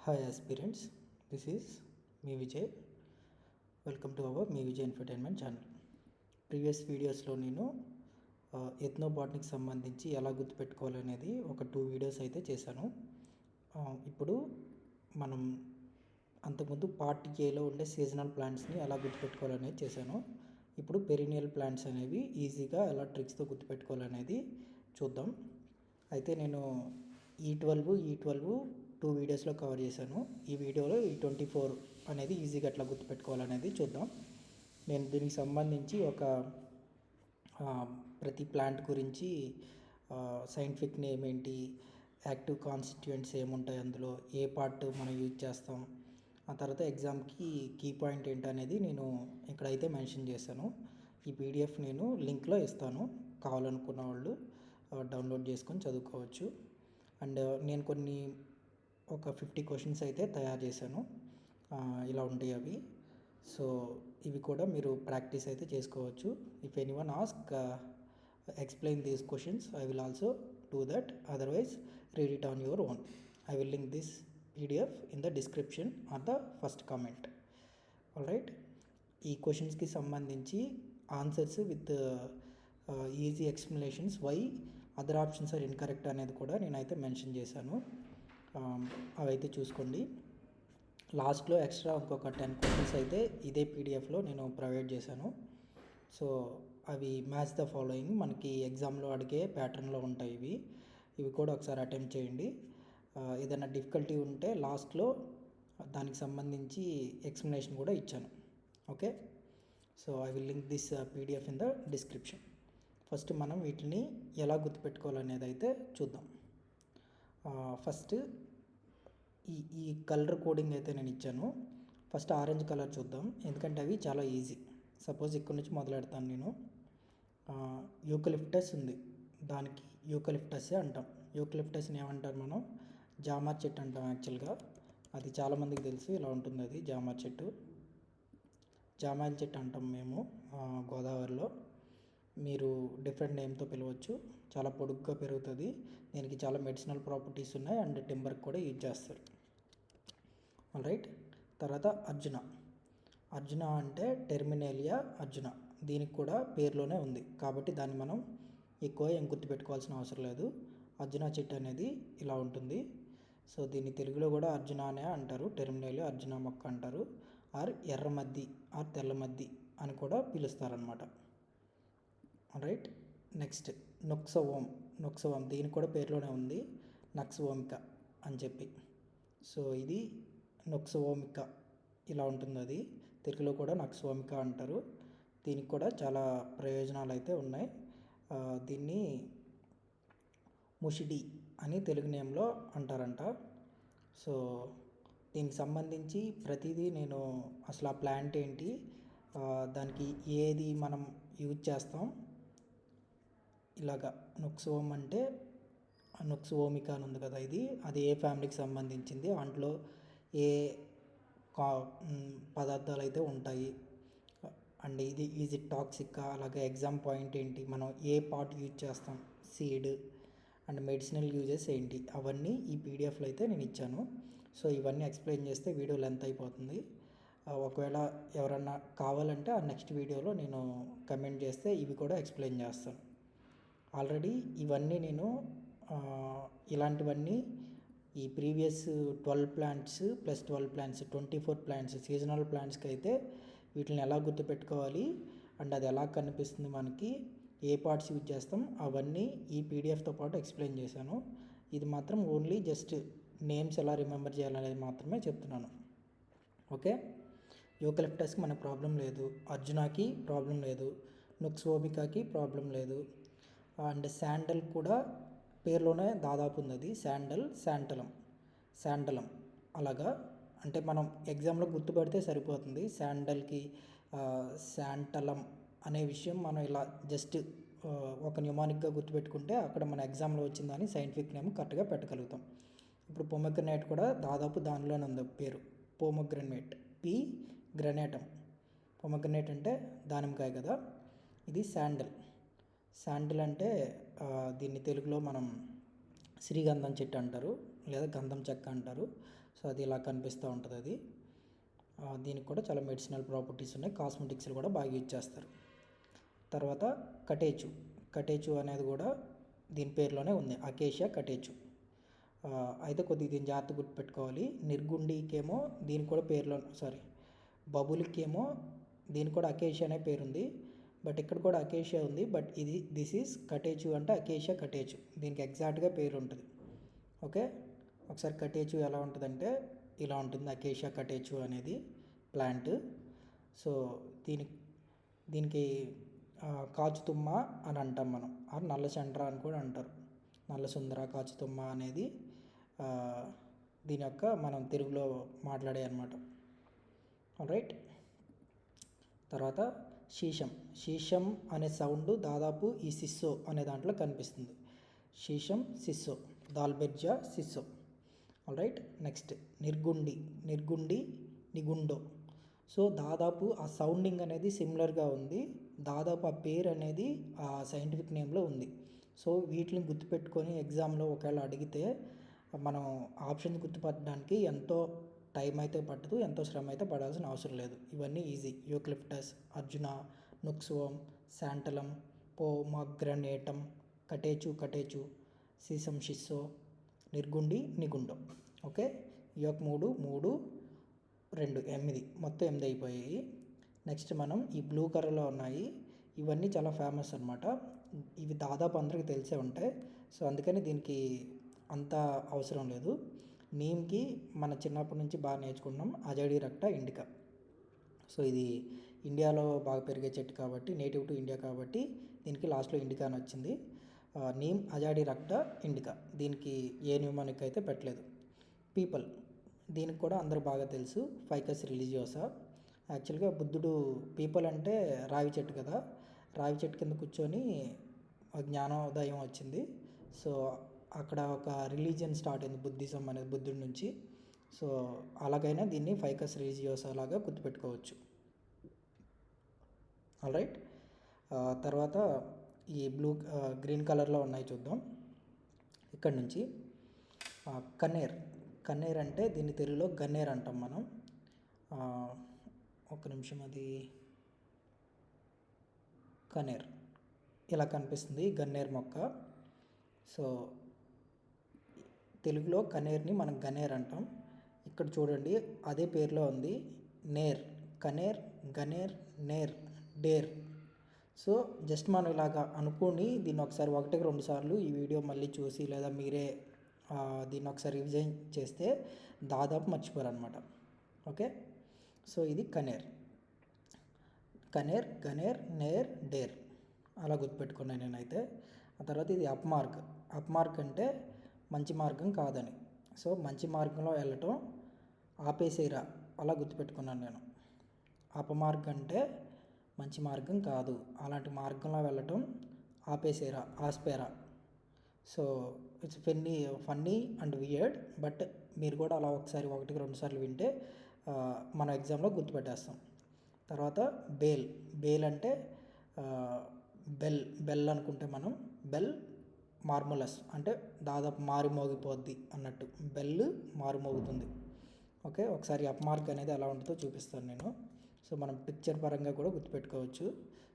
Hi aspirants, this is me Vijay. Welcome to our me Vijay entertainment channel. Previous వీడియోస్లో నేను ఎథ్నోబాట్నికి సంబంధించి ఎలా గుర్తుపెట్టుకోవాలనేది ఒక 2 వీడియోస్ అయితే చేశాను. ఇప్పుడు మనం అంతకుముందు పార్ట్ ఏలో ఉండే సీజనల్ ప్లాంట్స్ని ఎలా గుర్తుపెట్టుకోవాలనేది చేశాను. ఇప్పుడు పెరినియల్ ప్లాంట్స్ అనేవి ఈజీగా ఎలా ట్రిక్స్తో గుర్తుపెట్టుకోవాలనేది చూద్దాం. అయితే నేను E12 2 వీడియోస్లో కవర్ చేశాను. ఈ వీడియోలో E24 అనేది ఈజీగా ఎట్లా గుర్తుపెట్టుకోవాలనేది చూద్దాం. నేను దీనికి సంబంధించి ఒక ప్రతి ప్లాంట్ గురించి సైంటిఫిక్ నేమ్ ఏంటి, యాక్టివ్ కాన్స్టిట్యూయెంట్స్ ఏముంటాయి, అందులో ఏ పార్ట్ మనం యూజ్ చేస్తాం, ఆ తర్వాత ఎగ్జామ్కి కీ పాయింట్ ఏంటి అనేది నేను ఇక్కడైతే మెన్షన్ చేశాను. ఈ పీడిఎఫ్ నేను లింక్లో ఇస్తాను, కావాలనుకున్న వాళ్ళు డౌన్లోడ్ చేసుకొని చదువుకోవచ్చు. అండ్ నేను ఒక 50 క్వశ్చన్స్ అయితే తయారు చేశాను. ఇలా ఉంటాయి అవి. సో ఇవి కూడా మీరు ప్రాక్టీస్ అయితే చేసుకోవచ్చు. If anyone ask explain these questions, I will also do that. Otherwise read it on your own. I will link this PDF in the description or the first comment. Alright, ఈ క్వశ్చన్స్కి సంబంధించి answers with easy explanations why other options are incorrect అనేది కూడా నేనైతే mention చేశాను. అవైతే చూసుకోండి. లాస్ట్లో ఎక్స్ట్రా ఇంకొక 10 క్వశ్చన్స్ అయితే ఇదే పీడిఎఫ్లో నేను ప్రొవైడ్ చేశాను. సో అవి మ్యాచ్ ద ఫాలోయింగ్ మనకి ఎగ్జామ్లో అడిగే ప్యాటర్న్లో ఉంటాయి. ఇవి కూడా ఒకసారి అటెంప్ట్ చేయండి. ఏదైనా డిఫికల్టీ ఉంటే లాస్ట్లో దానికి సంబంధించి ఎక్స్ప్లెనేషన్ కూడా ఇచ్చాను. Okay, so I will link this PDF in the description. First మనం వీటిని ఎలా గుర్తుపెట్టుకోవాలనేది అయితే చూద్దాం. ఫస్ట్ ఈ కలర్ కోడింగ్ అయితే నేను ఇచ్చాను. ఫస్ట్ ఆరెంజ్ కలర్ చూద్దాం, ఎందుకంటే అవి చాలా ఈజీ. సపోజ్ ఇక్కడ నుంచి మొదలెడతాను నేను. యూకలిప్టస్ ఉంది, దానికి యూకలిప్టస్సే అంటాం. యూకలిప్టస్ని ఏమంటారు మనం? జామార్ చెట్టు అంటాం. యాక్చువల్గా అది చాలామందికి తెలుసు, ఇలా ఉంటుంది. అది జామార్ చెట్టు, జామాయిల్ చెట్టు అంటాం మేము గోదావరిలో. మీరు డిఫరెంట్ నేమ్తో పిలవచ్చు. చాలా పొడుగ్గా పెరుగుతుంది, దీనికి చాలా మెడిసినల్ ప్రాపర్టీస్ ఉన్నాయి అండ్ టింబర్కి కూడా యూజ్ చేస్తారు. ఆల్రైట్, తర్వాత అర్జున అంటే టెర్మినేలియా అర్జున, దీనికి కూడా పేరులోనే ఉంది కాబట్టి దాన్ని మనం ఎక్కువ ఏం గుర్తుపెట్టుకోవాల్సిన అవసరం లేదు. అర్జున చెట్టు అనేది ఇలా ఉంటుంది. సో దీన్ని తెలుగులో కూడా అర్జున అనే అంటారు, టెర్మినేలియా అర్జున మొక్క అంటారు, ఆర్ ఎర్రమద్ది ఆర్ తెల్లమద్ది అని కూడా పిలుస్తారనమాట. రైట్, నెక్స్ట్ నొక్సోవం, దీనికి కూడా పేరులోనే ఉంది, నక్సోమిక అని చెప్పి. సో ఇది నొక్సోమిక, ఇలా ఉంటుంది. అది తెలుగులో కూడా నక్సోమిక అంటారు. దీనికి కూడా చాలా ప్రయోజనాలు అయితే ఉన్నాయి. దీన్ని ముషిడి అని తెలుగు నేమ్లో అంటారంట. సో దీనికి సంబంధించి ప్రతిదీ నేను అసలు ఆ ప్లాంట్ ఏంటి, దానికి ఏది మనం యూజ్ చేస్తాం, ఇలాగా నొక్సోవం అంటే నొక్సోమిక అని ఉంది కదా, అది ఏ ఫ్యామిలీకి సంబంధించింది, దాంట్లో ఏ పదార్థాలు అయితే ఉంటాయి, అండ్ ఈజ్ ఇట్ టాక్సిక్, అలాగే ఎగ్జామ్ పాయింట్ ఏంటి, మనం ఏ పార్ట్ యూజ్ చేస్తాం, సీడ్ అండ్ మెడిసినల్ యూజెస్ ఏంటి, అవన్నీ ఈ పీడిఎఫ్లో అయితే నేను ఇచ్చాను. సో ఇవన్నీ ఎక్స్ప్లెయిన్ చేస్తే వీడియో లెంత్ అయిపోతుంది. ఒకవేళ ఎవరన్నా కావాలంటే ఆ నెక్స్ట్ వీడియోలో నేను కమెంట్ చేస్తే ఇవి కూడా ఎక్స్ప్లెయిన్ చేస్తాను. ఆల్రెడీ ఇవన్నీ నేను ఇలాంటివన్నీ ఈ previous 12 plants plus 12 plants 24 plants seasonal ప్లాంట్స్కి అయితే వీటిని ఎలా గుర్తుపెట్టుకోవాలి అండ్ అది ఎలా కనిపిస్తుంది, మనకి ఏ పార్ట్స్ యూజ్ చేస్తాం, అవన్నీ ఈ పీడిఎఫ్తో పాటు ఎక్స్ప్లెయిన్ చేశాను. ఇది మాత్రం ఓన్లీ జస్ట్ నేమ్స్ ఎలా రిమెంబర్ చేయాలనేది మాత్రమే చెప్తున్నాను. ఓకే, యూకలిప్టస్కి మనకు ప్రాబ్లం లేదు, అర్జునాకి ప్రాబ్లం లేదు, నొక్సోమికాకి ప్రాబ్లం లేదు, అండ్ శాండల్ కూడా పేరులోనే దాదాపు ఉంది. అది శాండలం అలాగా. అంటే మనం ఎగ్జామ్లో గుర్తుపెడితే సరిపోతుంది. శాండల్కి శాంటలం అనే విషయం మనం ఇలా జస్ట్ ఒక న్యూమానిక్గా గుర్తుపెట్టుకుంటే అక్కడ మన ఎగ్జామ్లో వచ్చిందని సైంటిఫిక్ నేమ్ కరెక్ట్గా పెట్టగలుగుతాం. ఇప్పుడు పొమగ్రనేట్ కూడా దాదాపు దానిలోనే ఉంది పేరు, పొమగ్రనేట్, పి గ్రనేటం. పొమగ్రనేట్ అంటే దానిమ్మకాయ కదా. ఇది శాండల్ అంటే దీన్ని తెలుగులో మనం శ్రీగంధం చెట్టు అంటారు, లేదా గంధం చెక్క అంటారు. సో అది ఇలా కనిపిస్తూ ఉంటుంది అది. దీనికి కూడా చాలా మెడిసినల్ ప్రాపర్టీస్ ఉన్నాయి. కాస్మెటిక్స్లో కూడా బాగా యూజ్ చేస్తారు. తర్వాత కటేచు. కటేచు అనేది కూడా దీని పేరులోనే ఉంది, అకేషియా కటేచు. అయితే కొద్దిగా దీన్ని జాగ్రత్త గుర్తుపెట్టుకోవాలి. నిర్గుండికేమో దీని కూడా పేరులో బబుల్కేమో దీనికి కూడా అకేషియా అనే పేరుంది. బట్ ఇక్కడ కూడా అకేషియా ఉంది. బట్ దిస్ ఈజ్ కటేచు అంటే అకేషియా కటేచు, దీనికి ఎగ్జాక్ట్గా పేరు ఉంటుంది. ఓకే, ఒకసారి కటేచు ఎలా ఉంటుందంటే ఇలా ఉంటుంది. అకేషియా కటేచు అనేది ప్లాంట్. సో దీనికి కాచుతుమ్మ అని అంటాం మనం, ఆ నల్ల చండ్ర అని కూడా అంటారు. నల్ల సుందర కాచుతుమ్మ అనేది దీని యొక్క మనం తెలుగులో మాట్లాడే అనమాట. రైట్. తర్వాత శీషం అనే సౌండ్ దాదాపు ఈ సిస్సో అనే దాంట్లో కనిపిస్తుంది. శీషం, సిస్సో, దాల్బెర్జా, సిస్సో. రైట్. నెక్స్ట్ నిర్గుండి, నిగుండో. సో దాదాపు ఆ సౌండింగ్ అనేది సిమిలర్గా ఉంది. దాదాపు ఆ పేరు అనేది ఆ సైంటిఫిక్ నేమ్లో ఉంది. సో వీటిని గుర్తుపెట్టుకొని ఎగ్జామ్లో ఒకవేళ అడిగితే మనం ఆప్షన్ గుర్తుపట్టడానికి ఎంతో టైం అయితే పట్టదు, ఎంతో శ్రమ అయితే పడాల్సిన అవసరం లేదు. ఇవన్నీ ఈజీ. యూక్లిప్టస్, అర్జున, నుక్స్వోమ్, శాంటలం, పోమగ్రనేటం, కటేచు, సీసం, షిస్సో, నిర్గుండి, నిగుండో. ఓకే, ఈ యొక్క 3, 2, 8 మొత్తం 8 అయిపోయాయి. నెక్స్ట్ మనం ఈ బ్లూ కలర్లో ఉన్నాయి, ఇవన్నీ చాలా ఫేమస్ అనమాట. ఇవి దాదాపు అందరికీ తెలిసే ఉంటాయి. సో అందుకని దీనికి అంత అవసరం లేదు. నీమ్కి మన చిన్నప్పటి నుంచి బాగా నేర్చుకున్నాం, అజాడిరక్టా ఇండికా. సో ఇది ఇండియాలో బాగా పెరిగే చెట్టు కాబట్టి, నేటివ్ టు ఇండియా కాబట్టి దీనికి లాస్ట్లో ఇండికా అని వచ్చింది. నీమ్ అజాడిరక్టా ఇండికా, దీనికి ఏ న్యూమానిక్ అయితే పెట్టలేదు. పీపల్, దీనికి కూడా అందరూ బాగా తెలుసు, ఫైకస్ రిలీజియోసా. యాక్చువల్గా బుద్ధుడు పీపల్ అంటే రావి చెట్టు కదా, రావి చెట్టు కింద కూర్చొని జ్ఞానోదయం వచ్చింది. సో అక్కడ ఒక రిలీజియన్ స్టార్ట్ అయింది, బుద్ధిజం అనేది బుద్ధుడి నుంచి. సో అలాగైనా దీన్ని ఫైకస్ రిలీజియోసా లాగా గుర్తుపెట్టుకోవచ్చు. ఆల్రైట్. తర్వాత ఈ గ్రీన్ కలర్లో ఉన్నాయి చూద్దాం. ఇక్కడ నుంచి కన్నేర్ అంటే దీన్ని తెలుగులో గన్నేర్ అంటాం మనం. ఒక్క నిమిషం, అది కన్నేర్ ఇలా కనిపిస్తుంది, గన్నేర్ మొక్క. సో తెలుగులో కన్నేర్ని మనం గన్నేర్ అంటాం. ఇక్కడ చూడండి అదే పేరులో ఉంది, నేర్, కన్నేర్, గన్నేర్, నేర్, డేర్. సో జస్ట్ మనం ఇలాగా అనుకుని దీన్ని ఒకసారి 1-2 సార్లు ఈ వీడియో మళ్ళీ చూసి లేదా మీరే దీన్ని ఒకసారి రివిజన్ చేస్తే దాదాపు మర్చిపోరు అనమాట. ఓకే, సో ఇది కన్నేర్, గన్నేర్, నేర్, డేర్ అలా గుర్తుపెట్టుకున్నాను నేనైతే. ఆ తర్వాత ఇది అప్మార్క్ అంటే మంచి మార్గం కాదని. సో మంచి మార్గంలో వెళ్ళటం ఆపేసేరా అలా గుర్తుపెట్టుకున్నాను నేను. అపమార్గ్ అంటే మంచి మార్గం కాదు, అలాంటి మార్గంలో వెళ్ళటం ఆపేసేరా, ఆస్పేరా. So it's funny and weird, but మీరు కూడా అలా ఒకసారి 1-2 సార్లు వింటే మన ఎగ్జామ్లో గుర్తుపెట్టేస్తాం. తర్వాత బేల్ అంటే బెల్ అనుకుంటే మనం, బెల్ మార్ములస్ అంటే దాదాపు మారుమోగిపోద్ది అన్నట్టు, బెల్ మారుమోగుతుంది. ఓకే, ఒకసారి అప్మార్క్ అనేది ఎలా ఉంటుందో చూపిస్తాను నేను. సో మనం పిక్చర్ పరంగా కూడా గుర్తుపెట్టుకోవచ్చు.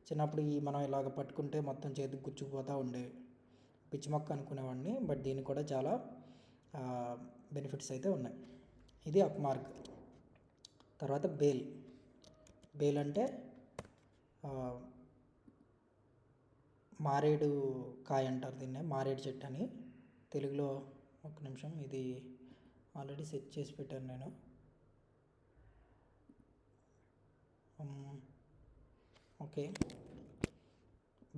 చిన్నప్పుడు మనం ఇలాగ పట్టుకుంటే మొత్తం చేతికి గుచ్చుకుపోతూ ఉండేవి, పిచ్చి మొక్క అనుకునేవాడిని. బట్ దీనికి కూడా చాలా బెనిఫిట్స్ అయితే ఉన్నాయి. ఇది అప్మార్క్. తర్వాత బేల్ అంటే మారేడు కాయ అంటారు దీన్ని, మారేడు చెట్టు అని తెలుగులో. ఒక నిమిషం, ఇది ఆల్రెడీ సెట్ చేసి పెట్టాను నేను. ఓకే,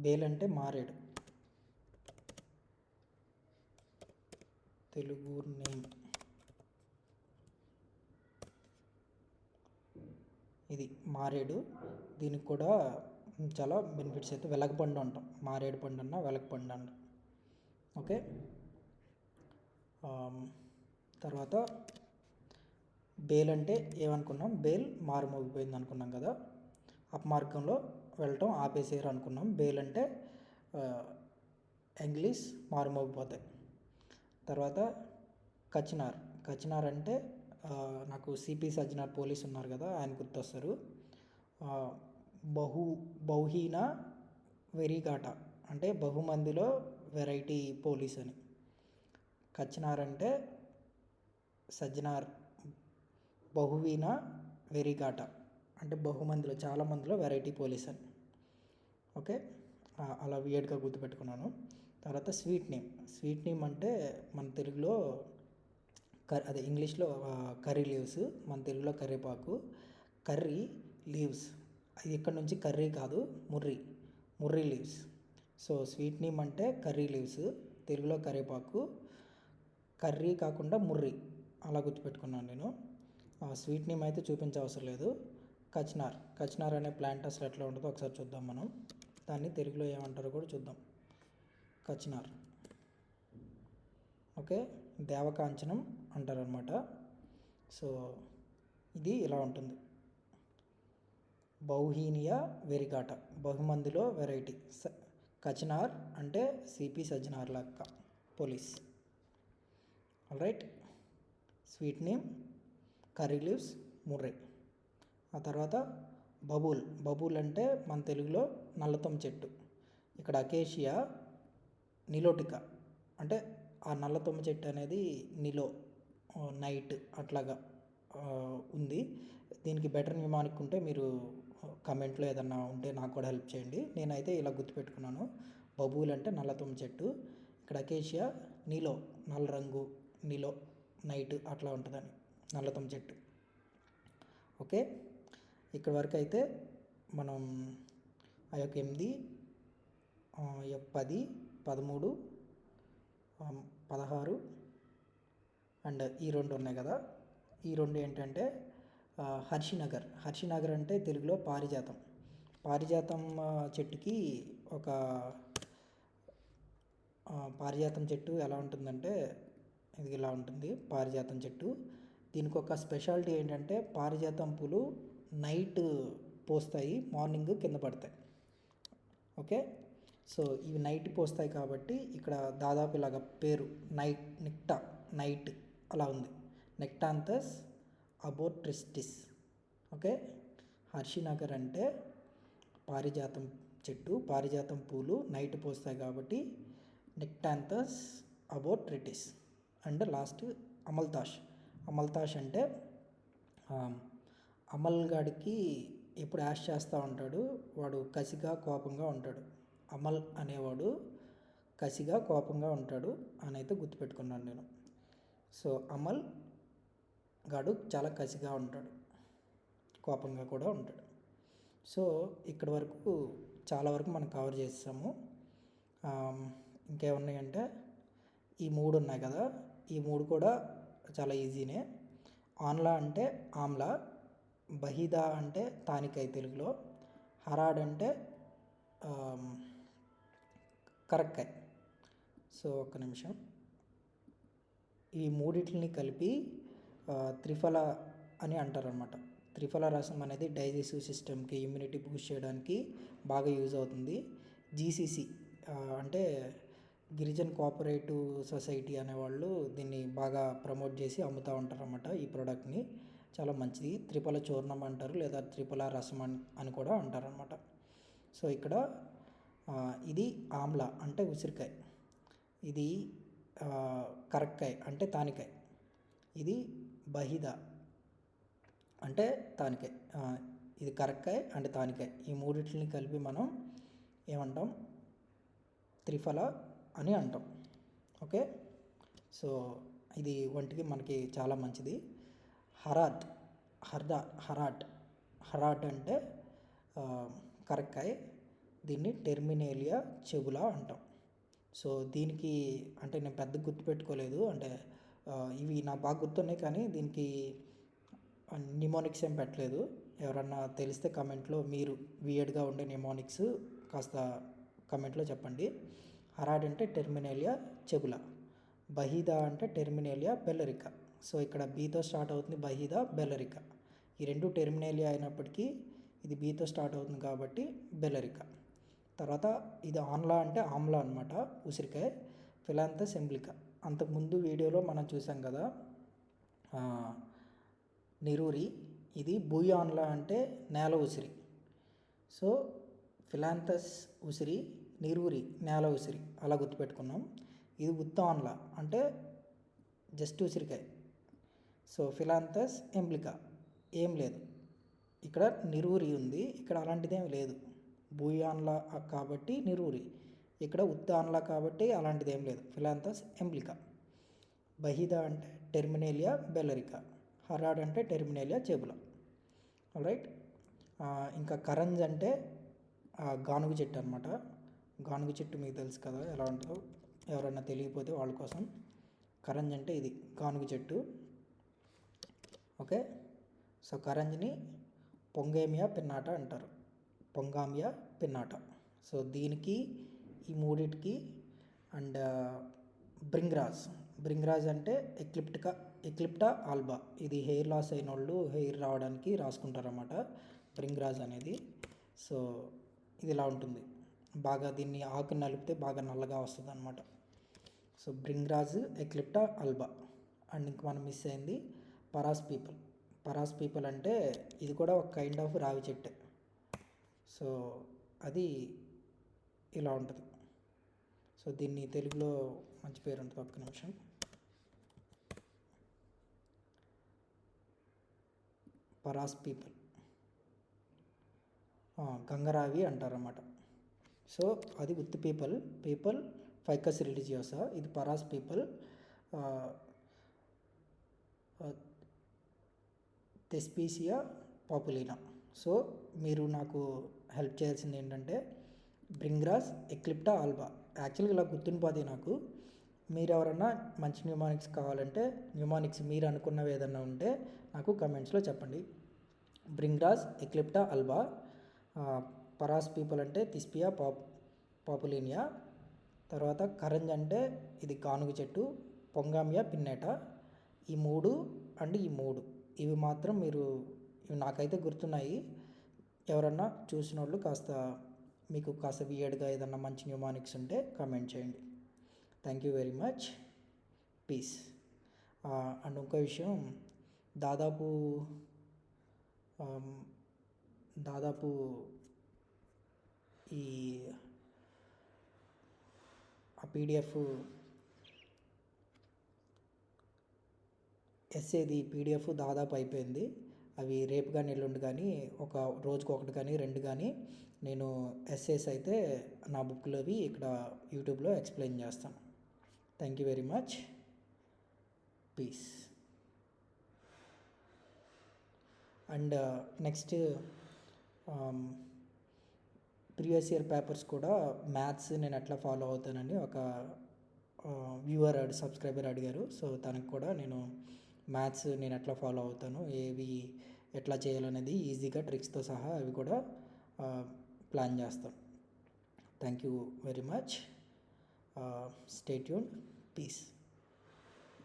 బేల్ అంటే మారేడు, తెలుగు నేమ్. ఇది మారేడు, దీనికి కూడా చాలా బెనిఫిట్స్ అయితే. వెలగపండు అంటాం, మారేడు పండు అన్న వెలగపండు అంటాం. ఓకే, తర్వాత బేల్ అంటే ఏమనుకున్నాం, బేల్ మారుమోగిపోయింది అనుకున్నాం కదా, అపమార్గంలో వెళ్ళటం ఆపేసేరు అనుకున్నాం. బేల్ అంటే ఇంగ్లీష్ మారుమోగిపోతాయి. తర్వాత కచినార్ అంటే నాకు సిపి సజ్జనార్ పోలీస్ ఉన్నారు కదా, ఆయన గుర్తొస్తారు. ఆ, బహు బహుహీన వెరిగాట అంటే బహుమందిలో వెరైటీ పోలీస్ అని. కచ్చనార్ అంటే సజ్జనార్, బహువీన వెరిగాట అంటే బహుమందిలో చాలా మందిలో వెరైటీ పోలీస్ అని. ఓకే, అలా వియర్డ్గా గుర్తుపెట్టుకున్నాను. తర్వాత స్వీట్ నేమ్ అంటే మన తెలుగులో అదే ఇంగ్లీష్లో కర్రీ లీవ్స్, మన తెలుగులో కరివేపాకు. కర్రీ లీవ్స్, అది ఇక్కడ నుంచి కర్రీ కాదు, ముర్రీ లీవ్స్. సో స్వీట్ నేమ్ అంటే కర్రీ లీవ్స్, తెలుగులో కరివేపాకు. కర్రీ కాకుండా ముర్రి, అలా గుర్తుపెట్టుకున్నాను నేను. స్వీట్ నేమ్ అయితే చూపించవసరం లేదు. కచ్నార్ అనే ప్లాంట్ అసలు ఎట్లా ఉంటుందో ఒకసారి చూద్దాం మనం. దాన్ని తెలుగులో ఏమంటారో కూడా చూద్దాం. కచ్నార్, ఓకే, దేవకాంచనం అంటారనమాట. సో ఇది ఇలా ఉంటుంది. బహుహీనియ వెరిగాట, బహుమందిలో వెరైటీ. కచనార్ అంటే సిపి సజ్జనార్ లెక్క police. Alright, sweet name, curry leaves, Murray. ఆ తర్వాత బబూల్ అంటే మన తెలుగులో నల్లతం చెట్టు. ఇక్కడ అకేషియా నిలోటికా అంటే ఆ నల్లతొమ్మ చెట్టు అనేది నైట్ అట్లాగా ఉంది. దీనికి బెటర్ న్యూమానిక్ ఉంటే మీరు కమెంట్లో ఏదన్నా ఉంటే నాకు కూడా హెల్ప్ చేయండి. నేనైతే ఇలా గుర్తుపెట్టుకున్నాను, బబూల్ అంటే నల్లతొమ్మ చెట్టు. ఇక్కడ అకేషియా నల్ల రంగు, నైట్ అట్లా ఉంటుందని నల్లతొమ్మ చెట్టు. ఓకే, ఇక్కడ వరకు అయితే మనం ఆ యొక్క 8, 10, 13, 16 అండ్ ఈ 2 ఉన్నాయి కదా. ఈ 2 ఏంటంటే హర్షినగర్ అంటే తెలుగులో పారిజాతం చెట్టుకి ఒక పారిజాతం చెట్టు ఎలా ఉంటుందంటే ఇది ఇలా ఉంటుంది పారిజాతం చెట్టు. దీనికి ఒక స్పెషాలిటీ ఏంటంటే పారిజాతం పూలు నైట్ పోస్తాయి, మార్నింగ్ కింద పడతాయి. ఓకే, సో ఇవి నైట్ పోస్తాయి కాబట్టి ఇక్కడ దాదాపు ఇలాగ పేరు నైట్ అలా ఉంది, నెక్టాంథస్ అబోట్రిస్టిస్. ఓకే, హర్షినగర్ అంటే పారిజాతం చెట్టు, పారిజాతం పూలు నైట్ పోస్తాయి కాబట్టి నెక్టాంథస్ అబోట్రిటిస్. అండ్ లాస్ట్ అమల్తాష్ అంటే అమల్ గాడికి ఎప్పుడు యాష్ చేస్తూ ఉంటాడు, వాడు కసిగా కోపంగా ఉంటాడు. అమల్ అనేవాడు కసిగా కోపంగా ఉంటాడు అని అయితే గుర్తుపెట్టుకున్నాను నేను. సో అమల్ గాడు చాలా కసిగా ఉంటాడు, కోపంగా కూడా ఉంటాడు. సో ఇక్కడ వరకు చాలా వరకు మనం కవర్ చేసాము. ఇంకేమున్నాయంటే ఈ 3 ఉన్నాయి కదా, ఈ 3 కూడా చాలా ఈజీనే. ఆన్లా అంటే ఆమ్లా, బహిదా అంటే తానికాయ తెలుగులో, హరాడ్ అంటే కరక్కాయ. సో ఒక్క నిమిషం, ఈ మూడిటిని కలిపి త్రిఫల అని అంటారనమాట. త్రిఫల రసం అనేది డైజెస్టివ్ సిస్టమ్కి, ఇమ్యూనిటీ బూస్ట్ చేయడానికి బాగా యూజ్ అవుతుంది. జీసీసీ అంటే గిరిజన్ కోఆపరేటివ్ సొసైటీ అనేవాళ్ళు దీన్ని బాగా ప్రమోట్ చేసి అమ్ముతూ ఉంటారన్నమాట. ఈ ప్రోడక్ట్ని చాలా మంచిది. త్రిఫల చూర్ణం అంటారు, లేదా త్రిఫల రసం అని కూడా అంటారనమాట. సో ఇక్కడ ఇది ఆమ్లా అంటే ఉసిరికాయ, ఇది కరక్కాయ అంటే తానికాయ, ఇది బహిదా అంటే తానికాయ, ఇది కరక్కాయ అంటే తానికాయ. ఈ మూడింటిని కలిపి మనం ఏమంటాం, త్రిఫల అని అంటాం. ఓకే, సో ఇది ఒంటికి మనకి చాలా మంచిది. హరాట్ అంటే కరక్కాయ, దీన్ని టెర్మినేలియా చెబులా అంటాం. సో దీనికి అంటే నేను పెద్ద గుర్తుపెట్టుకోలేదు, అంటే ఇవి నాకు బాగా గుర్తున్నాయి కానీ దీనికి నిమోనిక్స్ ఏం పెట్టలేదు. ఎవరన్నా తెలిస్తే కమెంట్లో మీరు వియర్డ్గా ఉండే నిమోనిక్స్ కాస్త కమెంట్లో చెప్పండి. హరాడ్ అంటే టెర్మినేలియా చెబులా, బహిదా అంటే టెర్మినేలియా బెల్లరికా. సో ఇక్కడ బీతో స్టార్ట్ అవుతుంది బహిదా, బెల్లరికా. ఈ 2 టెర్మినేలియా అయినప్పటికీ ఇది బీతో స్టార్ట్ అవుతుంది కాబట్టి బెల్లరికా. తర్వాత ఇది ఆన్లా అంటే ఆమ్లా అనమాట, ఉసిరికాయ, ఫిలాంథస్ ఎంబ్లికా. అంతకుముందు వీడియోలో మనం చూసాం కదా నిరూరి. ఇది బూయాన్లా అంటే నేల ఉసిరి. సో ఫిలాంథస్ ఉసిరి, నిరూరి నేల ఉసిరి అలా గుర్తుపెట్టుకున్నాం. ఇది ఉత్తాన్లా అంటే జస్ట్ ఉసిరికాయ. సో ఫిలాంథస్ ఎంబ్లికా ఏం లేదు. ఇక్కడ నిరూరి ఉంది, ఇక్కడ అలాంటిదేం లేదు. బూయాన్లా కాబట్టి నిరూరి, ఇక్కడ ఉత్తాన్లా కాబట్టి అలాంటిదేం లేదు. ఫిలాంథస్ ఎంబ్లికా. బహిదా అంటే టెర్మినేలియా బెల్లరికా. హరాడ్ అంటే టెర్మినేలియా చెబులా. రైట్. ఇంకా కరంజ్ అంటే గానుగ చెట్టు అనమాట. గానుగ చెట్టు మీకు తెలుసు కదా ఎలా ఉంటుందో, ఎవరన్నా తెలియకపోతే వాళ్ళ కోసం. కరంజ్ అంటే ఇది గానుగ చెట్టు. ఓకే. సో కరంజ్ని పొంగేమియా పిన్నాట అంటారు. పొంగామియా పిన్నాట. సో దీనికి ఈ మూడిటికి. అండ్ బ్రింగ్రాజ్ అంటే ఎక్లిప్టా ఆల్బా. ఇది హెయిర్ లాస్ అయిన వాళ్ళు హెయిర్ రావడానికి రాసుకుంటారన్నమాట బ్రింగ్రాజ్ అనేది. సో ఇది ఇలా ఉంటుంది. బాగా దీన్ని ఆకు నలిపితే బాగా నల్లగా వస్తుంది అనమాట. సో బ్రింగ్రాజ్, ఎక్లిప్టా ఆల్బా. అండ్ ఇంక మనం మిస్ అయింది పరాస్ పీపుల్ అంటే ఇది కూడా ఒక కైండ్ ఆఫ్ రావి చెట్టే. సో అది ఇలా ఉంటుంది. సో దీన్ని తెలుగులో మంచి పేరు ఉంటుంది, ఒక్క నిమిషం. పరాస్ పీపుల్, గంగరావి అంటారన్నమాట. సో అది విత్ పీపుల్ ఫైకస్ రిలీజియోసా. ఇది పరాస్ పీపుల్, థెస్పీసియా పాపులినా. సో మీరు నాకు హెల్ప్ చేయాల్సింది ఏంటంటే బ్రింగ్రాజ్, ఎక్లిప్టా ఆల్బా. యాక్చువల్గా ఇలా గుర్తుండిపోతాయి నాకు. మీరు ఎవరన్నా మంచి న్యూమానిక్స్ కావాలంటే, న్యూమానిక్స్ మీరు అనుకున్నవి ఏదన్నా ఉంటే నాకు కమెంట్స్లో చెప్పండి. బ్రింగ్రాజ్, ఎక్లిప్టా ఆల్బా. పరాస్ పీపుల్ అంటే థెస్పియా పాపులినియా. తర్వాత కరంజ్ అంటే ఇది గానుగ చెట్టు, పొంగామియా పిన్నేటా. ఈ మూడు ఇవి మాత్రం ఇవి నాకైతే గుర్తున్నాయి. ఎవరన్నా చూసిన వాళ్ళు మీకు కాస్త వియర్డ్గా ఏదన్నా మంచి న్యూమానిక్స్ ఉంటే కామెంట్ చేయండి. Thank you very much. Peace. And ఇంకో విషయం, దాదాపు ఈ పీడిఎఫ్ ఎస్సేది పీడిఎఫ్ దాదాపు అయిపోయింది. అవి రేపు కానీ ఎల్లుండి కానీ ఒక రోజుకు ఒకటి కానీ 2 కానీ నేను ఎస్సేస్ అయితే నా బుక్లోవి ఇక్కడ యూట్యూబ్లో ఎక్స్ప్లెయిన్ చేస్తాను. Thank you very much. Peace. And next previous year papers కూడా మ్యాథ్స్ నేను ఎట్లా ఫాలో అవుతానని ఒక సబ్స్క్రైబర్ అడిగారు. సో తనకు కూడా నేను మ్యాథ్స్ నేను ఎట్లా ఫాలో అవుతాను, ఏవి ఎట్లా చేయాలనేది ఈజీగా ట్రిక్స్తో సహా అవి కూడా ప్లాన్ చేస్తాను. Thank you very much. Stay tuned. Piece.